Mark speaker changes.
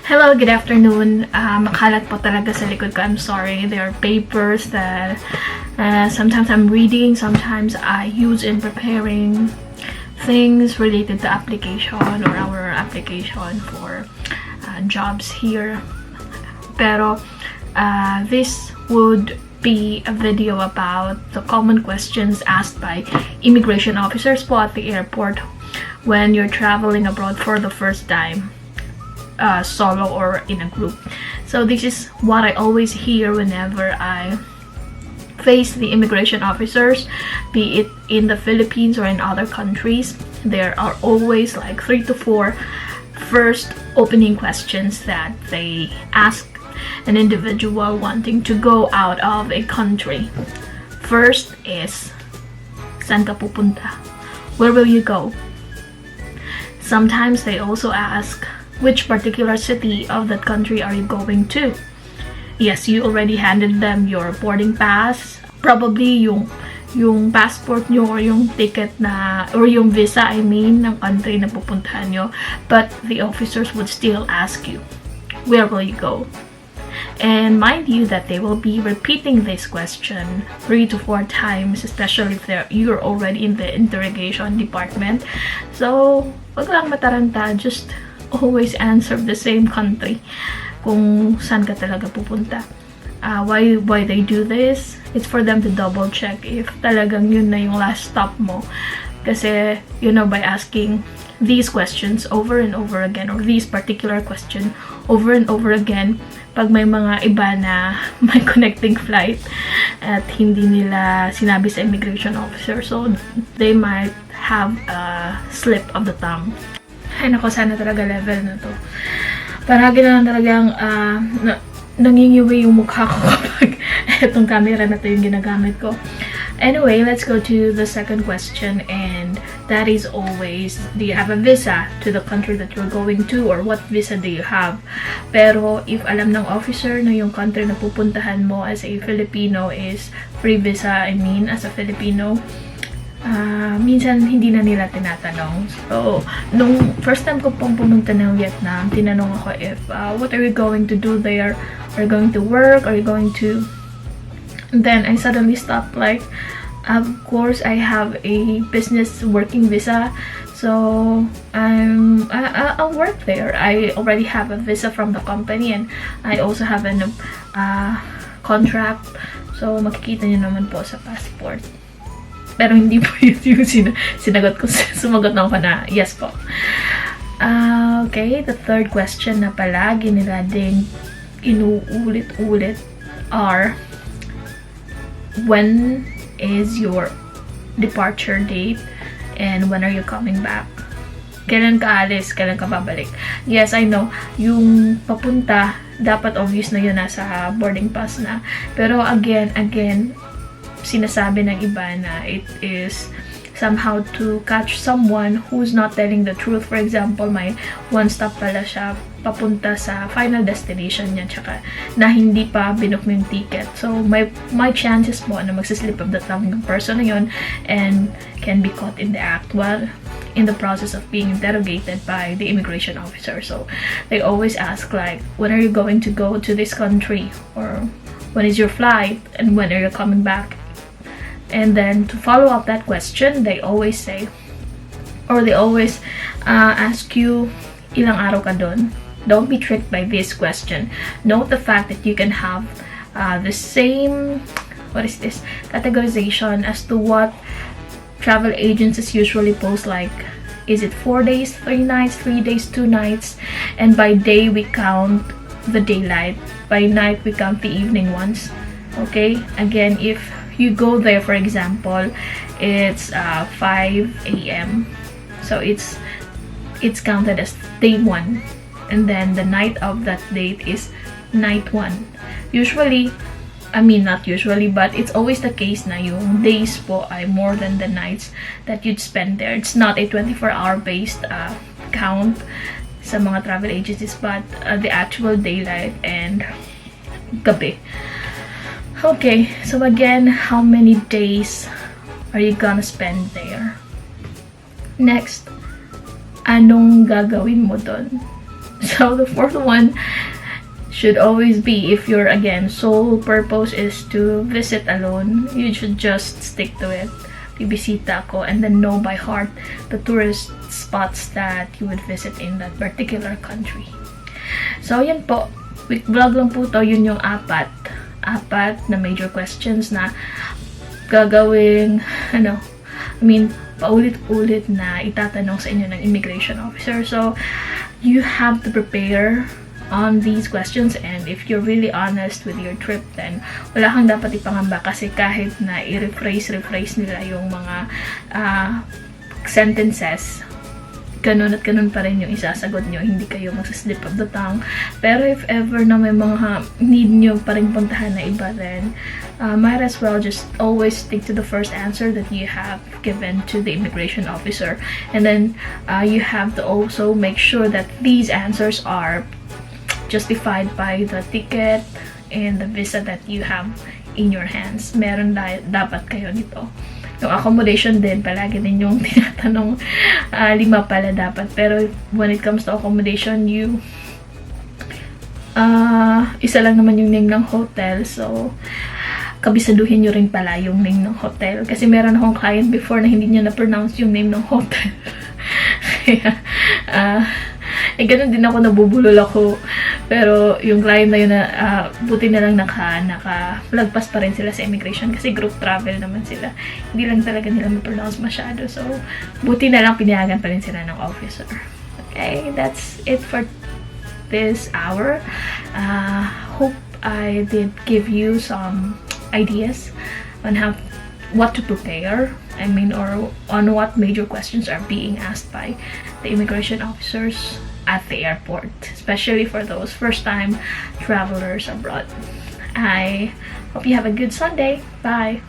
Speaker 1: Hello, good afternoon. Makalat po talaga sa likod ko. I'm sorry. There are papers that sometimes I'm reading, sometimes I use in preparing things related to application or our application for jobs here. Pero this would be a video about the common questions asked by immigration officers po at the airport when you're traveling abroad for the first time. Solo or in a group. So this is what I always hear whenever I face the immigration officers, be it in the Philippines or in other countries. There are always like 3 to 4 first opening questions that they ask an individual wanting to go out of a country. First is, saan ka pupunta? Where will you go? Sometimes they also ask, which particular city of that country are you going to? Yes, you already handed them your boarding pass, probably yung passport nyo or yung ticket na, or yung visa, I mean, ng country na pupuntahan nyo. But the officers would still ask you, where will you go? And mind you that they will be repeating this question 3 to 4 times, especially if you're already in the interrogation department. So, wag lang mataranta, just always answer the same country kung saan ka talaga pupunta. Why they do this? It's for them to double check if talagang yun na yung last stop mo. Kasi, by asking these questions over and over again, or these particular question over and over again, pag may mga iba na may connecting flight at hindi nila sinabi sa immigration officer, so they might have a slip of the tongue. Ay nako, sana talaga level na to. Paragi na lang talagang nangingiwi yung mukha ko kapag itong camera na to yung ginagamit ko. Anyway, let's go to the second question, and that is always, do you have a visa to the country that you're going to, or what visa do you have? Pero if alam ng officer na yung country na pupuntahan mo as a Filipino is free visa, I mean, as a Filipino, minsan hindi na nila tinatanong. So, nung first time ko pong pumunta ng Vietnam, tinanong ako if, what are you going to do there? Are you going to work? Are you going to... And then I suddenly stopped, like, of course I have a business working visa, so I'll work there. I already have a visa from the company, and I also have a contract. So, makikita niyo naman po sa passport. Pero hindi po yun yung sinagot ko. Sumagot na ako na yes po. Okay, the third question na palagi nila din inuulit-ulit are, when is your departure date and when are you coming back? Kailan ka alis? Kailan ka babalik? Yes, I know. Yung papunta, dapat obvious na yun, nasa boarding pass na. Pero again, sinasabi ng iba na it is somehow to catch someone who's not telling the truth. For example, may one stop pala siya papunta sa final destination niya, tsaka na hindi pa binook yung ticket. So, may chances po na magsislip of the tongue yung person na yun and can be caught in the act while in the process of being interrogated by the immigration officer. So, they always ask like, when are you going to go to this country? Or, when is your flight? And when are you coming back? And then, to follow up that question, they always say, or they always ask you, ilang araw ka dun? Don't be tricked by this question. Note the fact that you can have the same, categorization as to what travel agencies usually post, like, is it 4 days, 3 nights, 3 days, 2 nights? And by day, we count the daylight. By night, we count the evening ones. Okay? Again, if you go there, for example, it's 5 a.m. So it's counted as day 1, and then the night of that date is night 1. Usually, I mean not usually, but it's always the case na yung days po ay more than the nights that you'd spend there. It's not a 24-hour based count sa mga travel agencies, but the actual daylight and gabi. Okay, so again, how many days are you gonna spend there? Next, anong gagawin mo dun? So the fourth one should always be, if your again sole purpose is to visit alone, you should just stick to it. Bibisita ako and then know by heart the tourist spots that you would visit in that particular country. So yan po, quick vlog lang po to. Yun yung apat na major questions na gagawing paulit-ulit na itatanong sa inyo ng immigration officer. So you have to prepare on these questions, and if you're really honest with your trip, then wala kang dapat ipangamba, kasi kahit na i-rephrase nila yung mga sentences, ganun at ganun pa rin yung isasagot nyo, hindi kayo magsaslip of the tongue. Pero if ever na may mga need nyo pa rin puntahan na iba, then might as well just always stick to the first answer that you have given to the immigration officer, and then you have to also make sure that these answers are justified by the ticket and the visa that you have in your hands. Meron dapat kayo nito. Yung accommodation din, palagi din yung tinatanong, 5 pala dapat. Pero when it comes to accommodation, isa lang naman yung name ng hotel. So, kabisaduhin nyo rin pala yung name ng hotel. Kasi meron akong client before na hindi niya na-pronounce yung name ng hotel. Kaya, ganun din ako, nabubulol ako. Pero yung client na yun, buti na lang nakalagpas pa rin sila sa immigration kasi group travel naman sila. Hindi lang talaga nila ma-pronounce masyado. So, buti na lang pinayagan pa rin sila ng officer. Okay, that's it for this hour. Hope I did give you some ideas on what to prepare. Or on what major questions are being asked by the immigration officers at the airport, especially for those first-time travelers abroad. I hope you have a good Sunday. Bye!